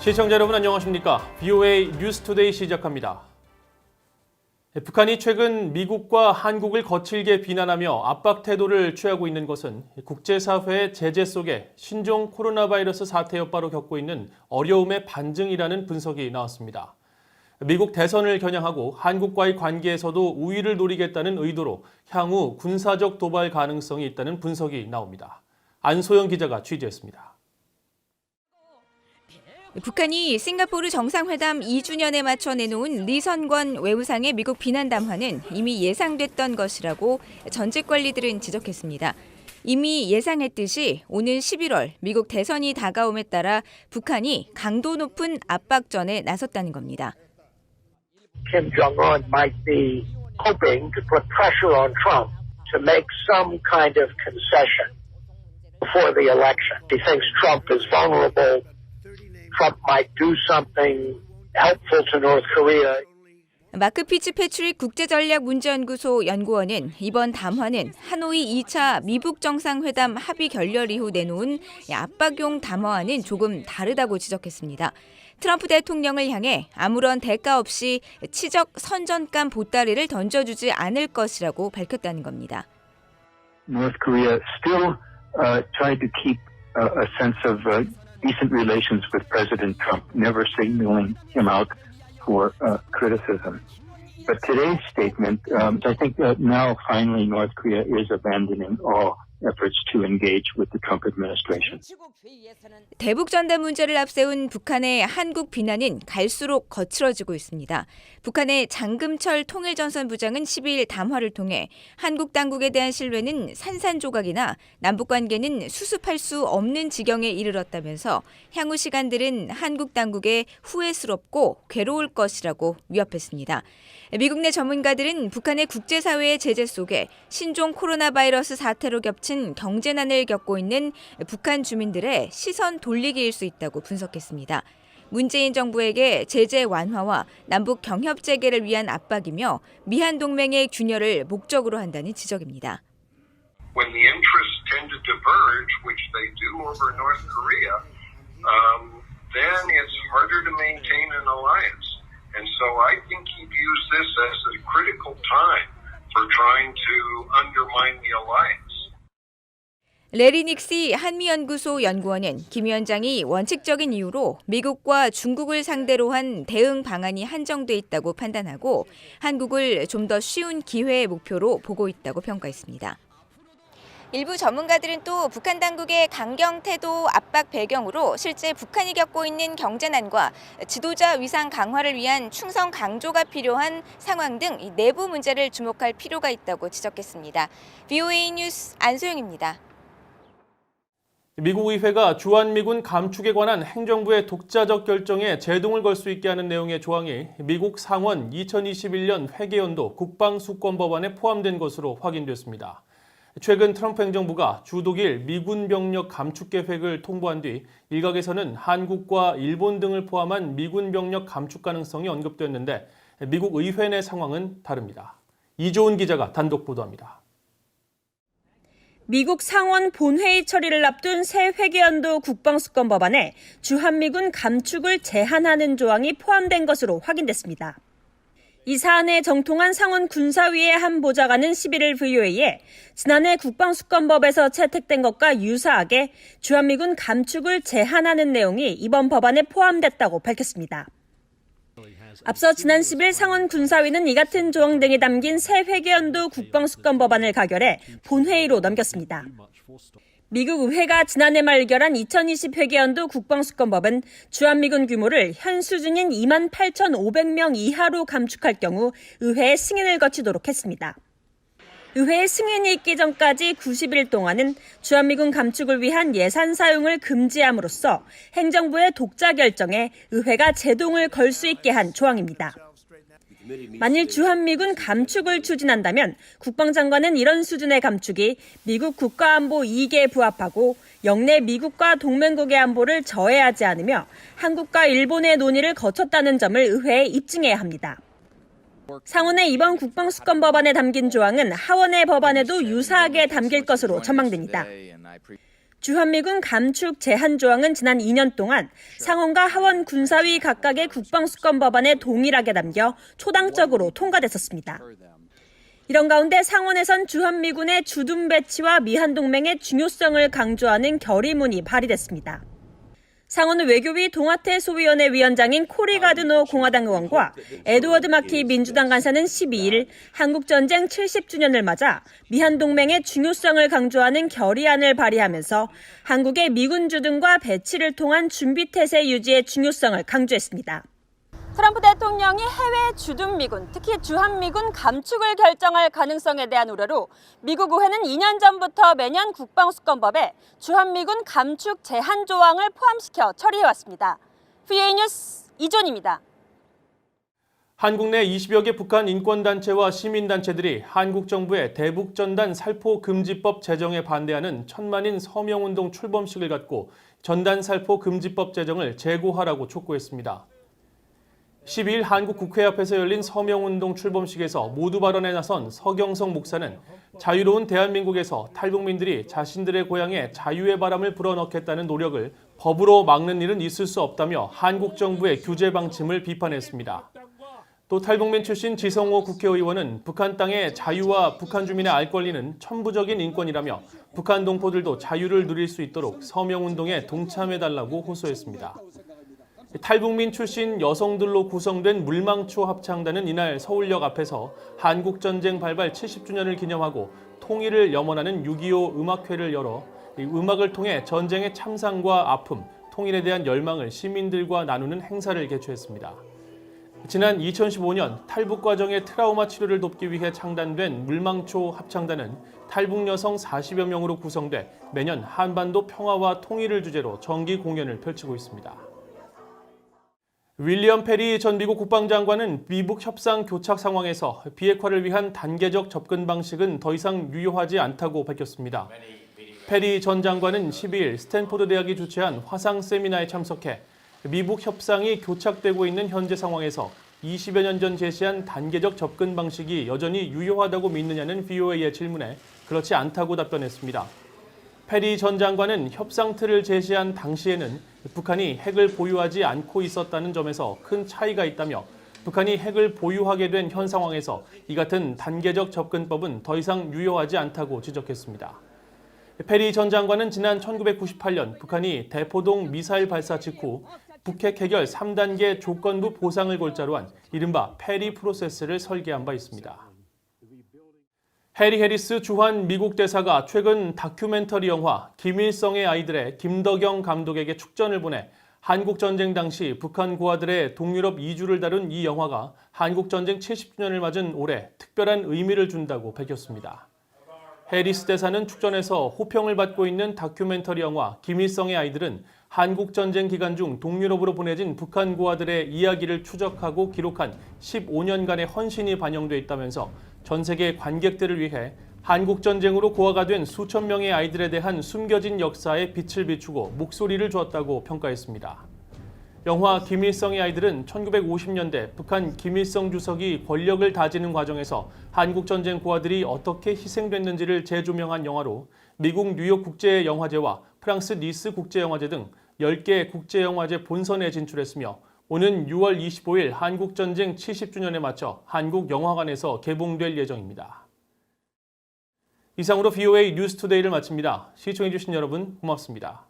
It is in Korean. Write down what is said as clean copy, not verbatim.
시청자 여러분 안녕하십니까? VOA 뉴스투데이 시작합니다. 북한이 최근 미국과 한국을 거칠게 비난하며 압박 태도를 취하고 있는 것은 국제사회의 제재 속에 신종 코로나 바이러스 사태 여파로 겪고 있는 어려움의 반증이라는 분석이 나왔습니다. 미국 대선을 겨냥하고 한국과의 관계에서도 우위를 노리겠다는 의도로 향후 군사적 도발 가능성이 있다는 분석이 나옵니다. 안소영 기자가 취재했습니다. 북한이 싱가포르 정상회담 2주년에 맞춰 내놓은 리선권 외무상의 미국 비난 담화는 이미 예상됐던 것이라고 전직 관리들은 지적했습니다. 이미 예상했듯이 오는 11월 미국 대선이 다가옴에 따라 북한이 강도 높은 압박전에 나섰다는 겁니다. Kim Jong-un might be hoping to put pressure on Trump to make some kind of concession before the election. He thinks Trump is vulnerable. Trump might do something helpful to North Korea. 마크 피츠패트릭 국제전략문제연구소 연구원은 이번 담화는 하노이 2차 미북 정상회담 합의 결렬 이후 내놓은 압박용 담화와는 조금 다르다고 지적했습니다. 트럼프 대통령을 향해 아무런 대가 없이 치적 선전감 보따리를 던져주지 않을 것이라고 밝혔다는 겁니다. North Korea still tried to keep a sense of decent relations with President Trump, never signaling him out for criticism. But today's statement, I think that now finally North Korea is abandoning all efforts to engage with the Trump administration. 대북 전단 문제를 앞세운 북한의 한국 비난은 갈수록 거칠어지고 있습니다. 북한의 장금철 통일전선 부장은 12일 담화를 통해 한국 당국에 대한 신뢰는 산산조각이나 남북 관계는 수습할 수 없는 지경에 이르렀다면서 향후 시간들은 한국 당국에 후회스럽고 괴로울 것이라고 위협했습니다. 미국 내 전문가들은 북한의 국제사회의 제재 속에 신종 코로나 바이러스 사태로 겹친 경제난을 겪고 있는 북한 주민들의 시선 돌리기일 수 있다고 분석했습니다. 문재인 정부에게 제재 완화와 남북 경협 재개를 위한 압박이며 미한 동맹의 균열을 목적으로 한다는 지적입니다. When the interests tend to diverge, which they do over North Korea, then it's harder to maintain an alliance. And so I think he'd use this as a critical time for trying to undermine the alliance. 레리 닉시 한미연구소 연구원은 김 위원장이 원칙적인 이유로 미국과 중국을 상대로 한 대응 방안이 한정돼 있다고 판단하고 한국을 좀 더 쉬운 기회의 목표로 보고 있다고 평가했습니다. 일부 전문가들은 또 북한 당국의 강경 태도 압박 배경으로 실제 북한이 겪고 있는 경제난과 지도자 위상 강화를 위한 충성 강조가 필요한 상황 등 이 내부 문제를 주목할 필요가 있다고 지적했습니다. VOA 뉴스 안소영입니다. 미국 의회가 주한미군 감축에 관한 행정부의 독자적 결정에 제동을 걸 수 있게 하는 내용의 조항이 미국 상원 2021년 회계연도 국방수권 법안에 포함된 것으로 확인됐습니다. 최근 트럼프 행정부가 주 독일 미군 병력 감축 계획을 통보한 뒤 일각에서는 한국과 일본 등을 포함한 미군 병력 감축 가능성이 언급됐는데 미국 의회 내 상황은 다릅니다. 이조은 기자가 단독 보도합니다. 미국 상원 본회의 처리를 앞둔 새 회계연도 국방수권 법안에 주한미군 감축을 제한하는 조항이 포함된 것으로 확인됐습니다. 이 사안에 정통한 상원 군사위의 한 보좌관은 11일 VOA에 지난해 국방수권법에서 채택된 것과 유사하게 주한미군 감축을 제한하는 내용이 이번 법안에 포함됐다고 밝혔습니다. 앞서 지난 10일 상원 군사위는 이 같은 조항 등이 담긴 새 회계연도 국방수권 법안을 가결해 본회의로 넘겼습니다. 미국 의회가 지난해 말 의결한 2020 회계연도 국방수권법은 주한미군 규모를 현 수준인 28,500명 이하로 감축할 경우 의회의 승인을 거치도록 했습니다. 의회의 승인이 있기 전까지 90일 동안은 주한미군 감축을 위한 예산 사용을 금지함으로써 행정부의 독자 결정에 의회가 제동을 걸 수 있게 한 조항입니다. 만일 주한미군 감축을 추진한다면 국방장관은 이런 수준의 감축이 미국 국가안보 이익에 부합하고 영내 미국과 동맹국의 안보를 저해하지 않으며 한국과 일본의 논의를 거쳤다는 점을 의회에 입증해야 합니다. 상원의 이번 국방수권 법안에 담긴 조항은 하원의 법안에도 유사하게 담길 것으로 전망됩니다. 주한미군 감축 제한 조항은 지난 2년 동안 상원과 하원 군사위 각각의 국방수권 법안에 동일하게 담겨 초당적으로 통과됐었습니다. 이런 가운데 상원에선 주한미군의 주둔 배치와 미한동맹의 중요성을 강조하는 결의문이 발의됐습니다. 상원은 외교위 동아태 소위원회 위원장인 코리 가드노 공화당 의원과 에드워드 마키 민주당 간사는 12일 한국전쟁 70주년을 맞아 미한동맹의 중요성을 강조하는 결의안을 발의하면서 한국의 미군 주둔과 배치를 통한 준비태세 유지의 중요성을 강조했습니다. 트럼프 대통령이 해외 주둔 미군, 특히 주한미군 감축을 결정할 가능성에 대한 우려로 미국 의회는 2년 전부터 매년 국방수권법에 주한미군 감축 제한 조항을 포함시켜 처리해왔습니다. VA 뉴스 이존입니다. 한국 내 20여 개 북한 인권단체와 시민단체들이 한국 정부의 대북전단 살포 금지법 제정에 반대하는 천만인 서명운동 출범식을 갖고 전단 살포 금지법 제정을 재고하라고 촉구했습니다. 12일 한국 국회 앞에서 열린 서명운동 출범식에서 모두 발언에 나선 서경석 목사는 자유로운 대한민국에서 탈북민들이 자신들의 고향에 자유의 바람을 불어넣겠다는 노력을 법으로 막는 일은 있을 수 없다며 한국 정부의 규제 방침을 비판했습니다. 또 탈북민 출신 지성호 국회의원은 북한 땅의 자유와 북한 주민의 알 권리는 천부적인 인권이라며 북한 동포들도 자유를 누릴 수 있도록 서명운동에 동참해달라고 호소했습니다. 탈북민 출신 여성들로 구성된 물망초 합창단은 이날 서울역 앞에서 한국전쟁 발발 70주년을 기념하고 통일을 염원하는 6.25 음악회를 열어 음악을 통해 전쟁의 참상과 아픔, 통일에 대한 열망을 시민들과 나누는 행사를 개최했습니다. 지난 2015년 탈북 과정의 트라우마 치료를 돕기 위해 창단된 물망초 합창단은 탈북 여성 40여 명으로 구성돼 매년 한반도 평화와 통일을 주제로 정기 공연을 펼치고 있습니다. 윌리엄 페리 전 미국 국방장관은 미북 협상 교착 상황에서 비핵화를 위한 단계적 접근 방식은 더 이상 유효하지 않다고 밝혔습니다. 페리 전 장관은 12일 스탠포드 대학이 주최한 화상 세미나에 참석해 미북 협상이 교착되고 있는 현재 상황에서 20여 년 전 제시한 단계적 접근 방식이 여전히 유효하다고 믿느냐는 VOA의 질문에 그렇지 않다고 답변했습니다. 페리 전 장관은 협상 틀을 제시한 당시에는 북한이 핵을 보유하지 않고 있었다는 점에서 큰 차이가 있다며 북한이 핵을 보유하게 된 현 상황에서 이 같은 단계적 접근법은 더 이상 유효하지 않다고 지적했습니다. 페리 전 장관은 지난 1998년 북한이 대포동 미사일 발사 직후 북핵 해결 3단계 조건부 보상을 골자로 한 이른바 페리 프로세스를 설계한 바 있습니다. 해리 해리스 주한 미국 대사가 최근 다큐멘터리 영화 김일성의 아이들의 김덕영 감독에게 축전을 보내 한국전쟁 당시 북한 고아들의 동유럽 이주를 다룬 이 영화가 한국전쟁 70주년을 맞은 올해 특별한 의미를 준다고 밝혔습니다. 해리스 대사는 축전에서 호평을 받고 있는 다큐멘터리 영화 김일성의 아이들은 한국전쟁 기간 중 동유럽으로 보내진 북한 고아들의 이야기를 추적하고 기록한 15년간의 헌신이 반영돼 있다면서 전 세계 관객들을 위해 한국전쟁으로 고아가 된 수천 명의 아이들에 대한 숨겨진 역사에 빛을 비추고 목소리를 주었다고 평가했습니다. 영화 김일성의 아이들은 1950년대 북한 김일성 주석이 권력을 다지는 과정에서 한국전쟁 고아들이 어떻게 희생됐는지를 재조명한 영화로 미국 뉴욕 국제영화제와 프랑스 니스 국제영화제 등 10개 국제영화제 본선에 진출했으며 오는 6월 25일 한국전쟁 70주년에 맞춰 한국영화관에서 개봉될 예정입니다. 이상으로 VOA 뉴스투데이를 마칩니다. 시청해주신 여러분 고맙습니다.